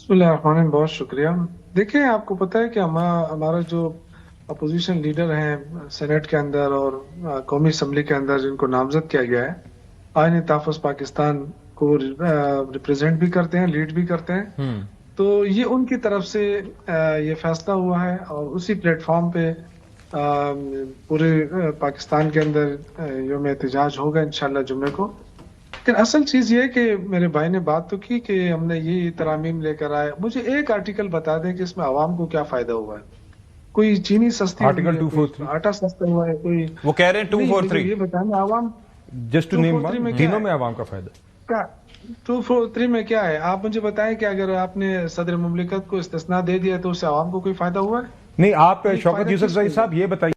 बिस्मिल्लाहिर्रहमानिर्रहीम, बहुत शुक्रिया। देखिए, आपको पता है कि हमारा जो अपोजिशन लीडर हैं सेनेट के अंदर और कौमी असम्बली के अंदर, जिनको नामजद किया गया है, आईन तहफ़्फ़ुज़ पाकिस्तान को रिप्रेजेंट भी करते हैं, लीड भी करते हैं। हम्म। तो ये उनकी तरफ से ये फैसला हुआ है और उसी प्लेटफॉर्म पे पूरे पाकिस्तान के अंदर यौम एहतजाज होगा इंशाल्लाह जुम्मे को। लेकिन असल चीज ये है कि मेरे भाई ने बात तो की कि हमने ये तरामीम लेकर आए। मुझे एक आर्टिकल बता दें कि इसमें आवाम को क्या फायदा हुआ है। कोई चीनी सस्ती हुई आर्टिकल है, कोई 243 आटा सस्ता हुआ है, कोई वो कह रहे हैं नहीं। मुझे 243 ये बताना आवाम जस्ट टू नेम 243 वन, में क्या तीनों है? में आवाम का फायदा। क्या 243 में क्या है? आप मुझे बताएं कि अगर आपने सदर मुमलिकत को इस्तिस्ना दे दिया तो उससे आवाम को कोई फायदा हुआ है? नहीं, आप नहीं, शौकत फायदा यूसुफ किसको जही हुआ? साहब ये बताइए।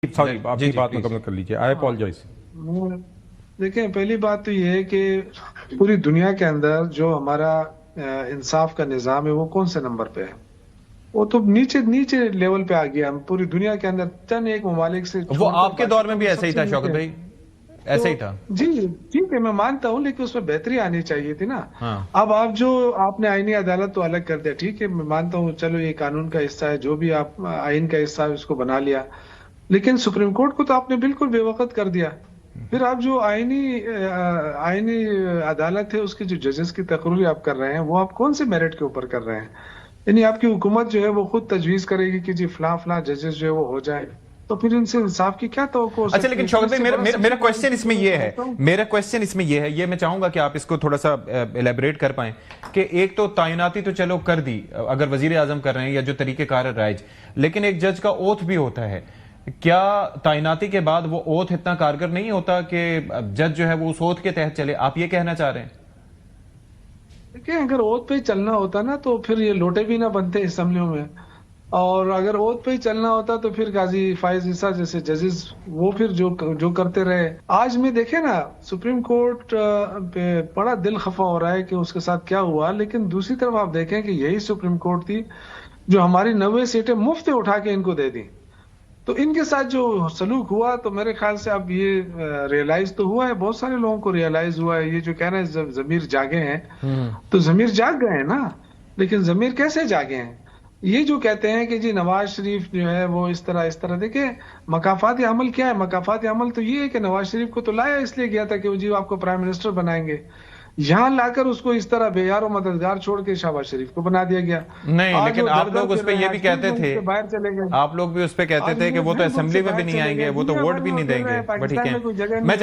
सॉरी, आपकी बात मुकम्मल कर लीजिए। आई हाँ, अपॉलोजाइज। देखें, पहली बात तो ये है कि पूरी दुनिया के अंदर जो हमारा इंसाफ का निज़ाम है वो कौन से नंबर पे है? वो तो नीचे नीचे लेवल पे आ गया। हम पूरी दुनिया के अंदर चंद एक ममालिक से वो छोड़कर आपके बाकी दौर तो में भी हम ऐसा ही सबसे था नीचे शौकत हैं। भाई, तो ऐसा ही था। जी, ठीक है, मैं मानता हूँ, लेकिन उसमें बेहतरी आनी चाहिए थी ना। हाँ। अब आप जो आपने आईनी अदालत तो अलग कर दिया, ठीक है, मैं मानता हूँ, चलो ये कानून का हिस्सा है, जो भी आप आइन का हिस्सा है उसको बना लिया। लेकिन सुप्रीम कोर्ट को तो आपने बिल्कुल बेवकूफ कर दिया। फिर आप जो आईनी अदालत है उसके जो जजेस की तकरीर आप कर रहे हैं, वो आप कौन से मेरिट के ऊपर कर रहे हैं? यानी आपकी हुकूमत जो है वो खुद तजवीज करेगी कि जी फलां फलां जजेस जो है वो हो जाए, तो फिर इनसे इंसाफ की क्या तवक्को हो अच्छा, सकती लेकिन है? फिर शौकत भाई, इससे मेरा बड़ा मेरा सबसे मेरा बड़ा क्वेश्चन इसमें मैं ये है, समझता हूँ। मेरा क्वेश्चन इसमें ये है, ये मैं चाहूंगा कि आप इसको थोड़ा सा एलेबरेट कर पाएं कि एक तो तैनाती तो चलो कर दी अगर वजीर आजम कर रहे हैं या जो तरीकेकार राइज, लेकिन एक जज का ओथ भी होता है। क्या तैनाती के बाद वो ओथ इतना कारगर नहीं होता कि जज जो है वो उस ओथ के तहत चले? आप ये कहना चाह रहे हैं? देखिए, अगर ओथ पे ही चलना होता ना तो फिर ये लोटे भी ना बनते असम्बलियों में। और अगर ओथ पे ही चलना होता तो फिर गाजी फाइज ईसा जैसे जजेस वो फिर जो जो करते रहे। आज में देखे ना, सुप्रीम कोर्ट पे बड़ा दिल खफा हो रहा है कि उसके साथ क्या हुआ। लेकिन दूसरी तरफ आप देखें कि यही सुप्रीम कोर्ट थी जो हमारी 90 सीटें मुफ्त उठा के इनको दे दी। तो इनके साथ जो सलूक हुआ, तो मेरे ख्याल से अब ये रियलाइज तो हुआ है, बहुत सारे लोगों को रियलाइज हुआ है। ये जो कह रहे हैं जमीर जागे हैं, तो जमीर जाग गए हैं ना। लेकिन जमीर कैसे जागे हैं? ये जो कहते हैं कि जी नवाज शरीफ जो है वो इस तरह देखिए, मकाफात अमल क्या है? मकाफात अमल तो ये है कि नवाज शरीफ को तो लाया इसलिए गया था कि वो जी आपको प्राइम मिनिस्टर बनाएंगे। यहां लाकर उसको इस तरह बेयार और मददगार छोड़ के शहबाज शरीफ को बना दिया गया। नहीं, आज लेकिन वो दर आप दर लोग उस फिर पे रहे ये हैं, भी आज फिर कहते मुल्क थे, से बाहर चले गए। आप लोग भी उस पे कहते आज थे कि वो तो फिर मुल्क से असेंबली में भी बाहर नहीं चले आएंगे, गए, वो तो दुनिया वोट भर भी में नहीं फिर रहे देंगे। हैं, बट ठीक पाकिस्तान है, में कोई जगह मैं नहीं।